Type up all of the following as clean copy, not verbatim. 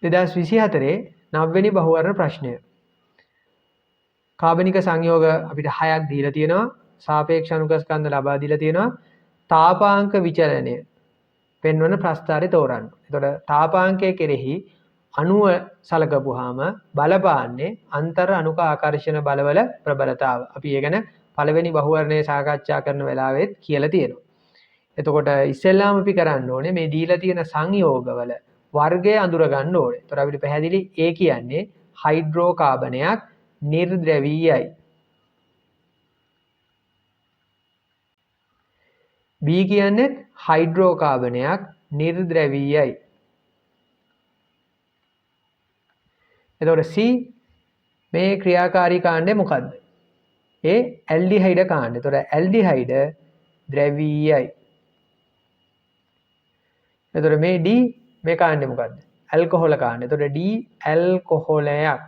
2024 9වෙනි බහුවර්ණ ප්‍රශ්නය. කාබනික සංයෝග අපිට 6ක් දීලා තියෙනවා. සාපේක්ෂ අණුක ස්කන්ධ ලබා දීලා තියෙනවා. තාපාංක විචලනය පෙන්වන ප්‍රස්ථාරය තෝරන්න. එතකොට තාපාංකය කෙරෙහි අණුව සලකපුවාම බලපාන්නේ අන්තර් අණුක ආකර්ෂණ බලවල ප්‍රබලතාව. අපි ඒ ගැන පළවෙනි බහුවර්ණයේ සාකච්ඡා කරන වෙලාවෙත් කියලා තියෙනවා. එතකොට ඉස්සෙල්ලාම අපි කරන්න ඕනේ මේ දීලා තියෙන සංයෝගවල වර්ගය අඳුර ගන්න ඕනේ. එතකොට අපිට පැහැදිලි A කියන්නේ හයිඩ්‍රෝ කාබනයක් නිර්ද්‍රවීයයි. B කියන්නේ හයිඩ්‍රෝ කාබනයක් නිර්ද්‍රවීයයි. එතකොට C මේ ක්‍රියාකාරී කාණ්ඩය මොකද්ද? A ඇල්ඩිහයිඩ කාණ්ඩය. එතකොට ඇල්ඩිහයිඩ ද්‍රවීයයි. එතකොට මේ D මේ කාණ්ඩය මොකද්ද? ඇල්කොහොල කාණ්ඩය. එතකොට D ඇල්කොහොලයක්.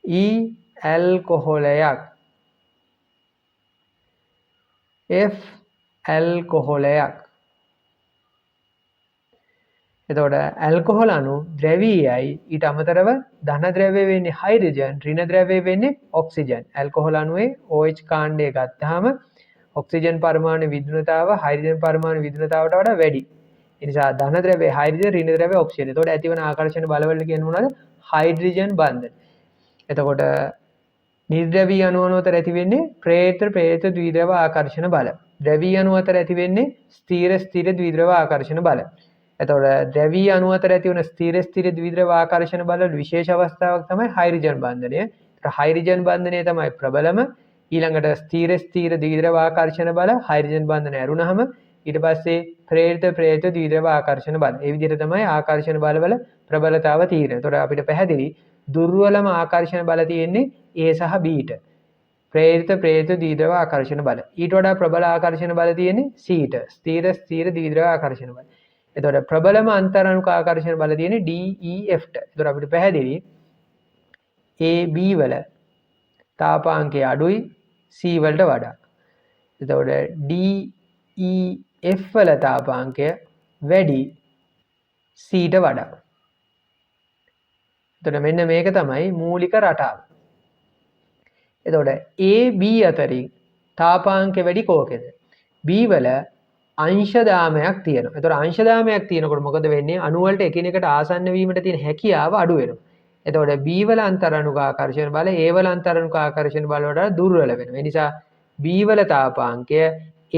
E ඇල්කොහොලයක්. F ඇල්කොහොලයක්. එතකොට ඇල්කොහොල අණු ද්‍රවීයයි. ඊට අමතරව ධන ද්‍රව්‍ය වෙන්නේ හයිඩ්‍රජන්, ඍණ ද්‍රව්‍ය වෙන්නේ ඔක්සිජන්. ඇල්කොහොල අණුවේ OH කාණ්ඩය ගත්තාම ඔක්සිජන් පරමාණු විද්‍යුතතාව හයිඩ්‍රජන් පරමාණු විද්‍යුතතාවට වඩා වැඩි. ඒ නිසා ධන ද්‍රව්‍ය හයිඩ්‍රජන්, ඍණ ද්‍රව්‍ය ඔක්සිජන්. එතකොට ඇතිවන ආකර්ෂණ බලවලට කියන්නේ මොනවද? හයිඩ්‍රජන් බන්ධන. එතකොට නිර්ද්‍රවී අණු අතර ඇති වෙන්නේ ප්‍රේත ද්විද්‍රව ආකර්ෂණ බල. ද්‍රවී අණු අතර ඇති වෙන්නේ ස්ථීර ද්විද්‍රව ආකර්ෂණ බල. එතකොට ද්‍රවී අණු අතර ඇති වන ස්ථීර ද්විද්‍රව ආකර්ෂණ බල විශේෂ අවස්ථාවක් තමයි හයිඩ්‍රජන් බන්ධනය. ඒතර හයිඩ්‍රජන් බන්ධනය තමයි ප්‍රබලම. ඊළඟට ස්ථීර ද්විද්‍රව ආකර්ෂණ බල හයිඩ්‍රජන් බන්ධනය ඇරුණාම ඊට පස්සේ ප්‍රේත ද්විද්‍රව ආකර්ෂණ බල. ඒ විදිහට තමයි ආකර්ෂණ බලවල ප්‍රබලතාව තීරණය. ඒතර අපිට පැහැදිලි දුර්වලම ආකර්ෂණ බල තියෙන්නේ A සහ B ට. ප්‍රේත ද්විද්‍රව ආකර්ෂණ බල. ඊට වඩා ප්‍රබල ආකර්ෂණ බල තියෙන්නේ C ට. ස්ථීර ද්විද්‍රව ආකර්ෂණ බල. එතකොට ප්‍රබලම අන්තර් අණුක ආකර්ෂණ බල තියෙන්නේ D E F ට. එතකොට අපිට පැහැදිලි A B වල තාපාංකය අඩුයි C වලට වඩා. එතකොට D E F වල තාපාංකය වැඩි C ට වඩා. එතකොට මෙන්න මේක තමයි මූලික රටාව. එතකොට A B අතරින් තාපාංකය වැඩි කෝකෙද? B වල අංශ දාමයක් තියෙනවා. එතකොට අංශ දාමයක් තියෙනකොට මොකද වෙන්නේ? අණු වලට එකිනෙකට ආසන්න වීමට තියෙන හැකියාව අඩු වෙනවා. එතකොට B වල අන්තර් අණුක ආකර්ෂණ බල A වල අන්තර් අණුක ආකර්ෂණ බල වලට දුර්වල වෙනවා. ඒ නිසා B වල තාපාංකය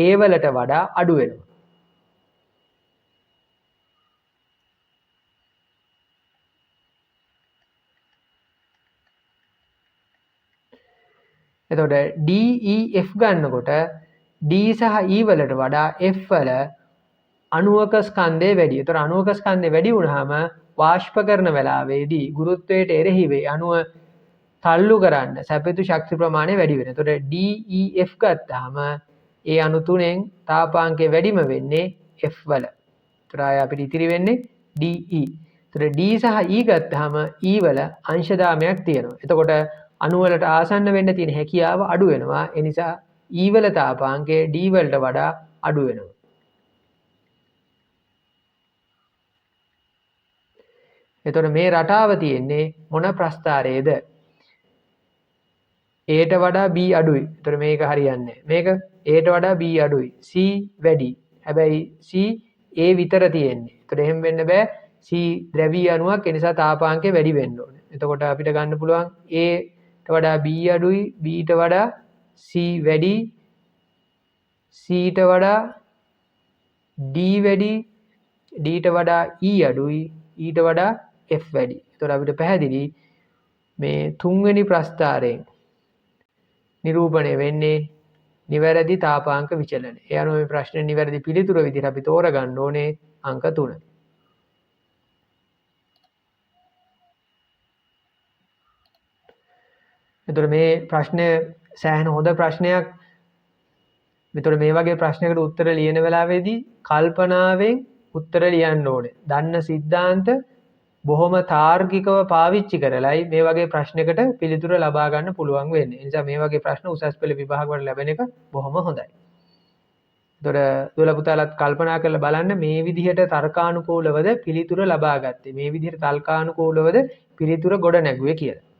A වලට වඩා අඩු වෙනවා. එතකොට D E F ගන්නකොට D සහ E වලට වඩා F වල අණුවක ස්කන්ධය වැඩි. ඒතර අණුවක ස්කන්ධය වැඩි වුණාම වාෂ්ප කරන වෙලාවේදී ගුරුත්වයට එරෙහිව අණුව තල්ලු කරන්න සැපයුතු ශක්ති ප්‍රමාණය වැඩි වෙනවා. ඒතර D E F ගත්තාම ඒ අණු තුනෙන් තාපාංකය වැඩිම වෙන්නේ F වල. ඒතර අපිට ඉතිරි වෙන්නේ D E. ඒතර D සහ E ගත්තාම E වල අංශ දාමයක් තියෙනවා. එතකොට අණු වලට ආසන්න වෙන්න තියෙන හැකියාව අඩු වෙනවා. ඒ නිසා E වල තාපාංකය D වලට වඩා අඩු වෙනවා. එතකොට මේ රටාව තියෙන්නේ මොන ප්‍රස්ථාරයේද? A ට වඩා B අඩුයි. එතකොට මේක හරියන්නේ මේක A ට වඩා B අඩුයි. C වැඩි. හැබැයි C A විතර තියෙන්නේ. එතකොට එහෙම වෙන්න බෑ. C ද්‍රවීය අණුවක්. ඒ නිසා තාපාංකය වැඩි වෙන්න ඕනේ. එතකොට අපිට ගන්න පුළුවන් A ට වඩා B අඩුයි, B ට වඩා C වැඩි, C ට වඩා D වැඩි, D ට වඩා E අඩුයි, E ට වඩා F වැඩි. එතකොට අපිට පැහැදිලි මේ තුන්වෙනි ප්‍රස්ථාරයෙන් නිරූපණය වෙන්නේ නිවැරදි තාපාංක විචලනය. ඒ අනුව මේ ප්‍රශ්නේ නිවැරදි පිළිතුර විදිහට අපි තෝරගන්න ඕනේ අංක 3. එතකොට මේ ප්‍රශ්නය සෑහෙන හොඳ ප්‍රශ්නයක්. මෙතකොට මේ වගේ ප්‍රශ්නයකට උත්තර ලියන වෙලාවේදී කල්පනාවෙන් උත්තර ලියන්න ඕනේ. දන්න સિદ્ધාන්ත බොහොම තාර්කිකව පාවිච්චි කරලයි මේ වගේ ප්‍රශ්නයකට පිළිතුර ලබා ගන්න පුළුවන් වෙන්නේ. ඒ නිසා මේ වගේ ප්‍රශ්න උසස් පෙළ විභාග වල ලැබෙන එක බොහොම හොඳයි. එතකොට දුවලා පුතාලත් කල්පනා කරලා බලන්න මේ විදිහට තර්කානුකූලවද පිළිතුර ලබා ගත්තේ. මේ විදිහට තර්කානුකූලවද පිළිතුර ගොඩ නැගුවේ කියලා.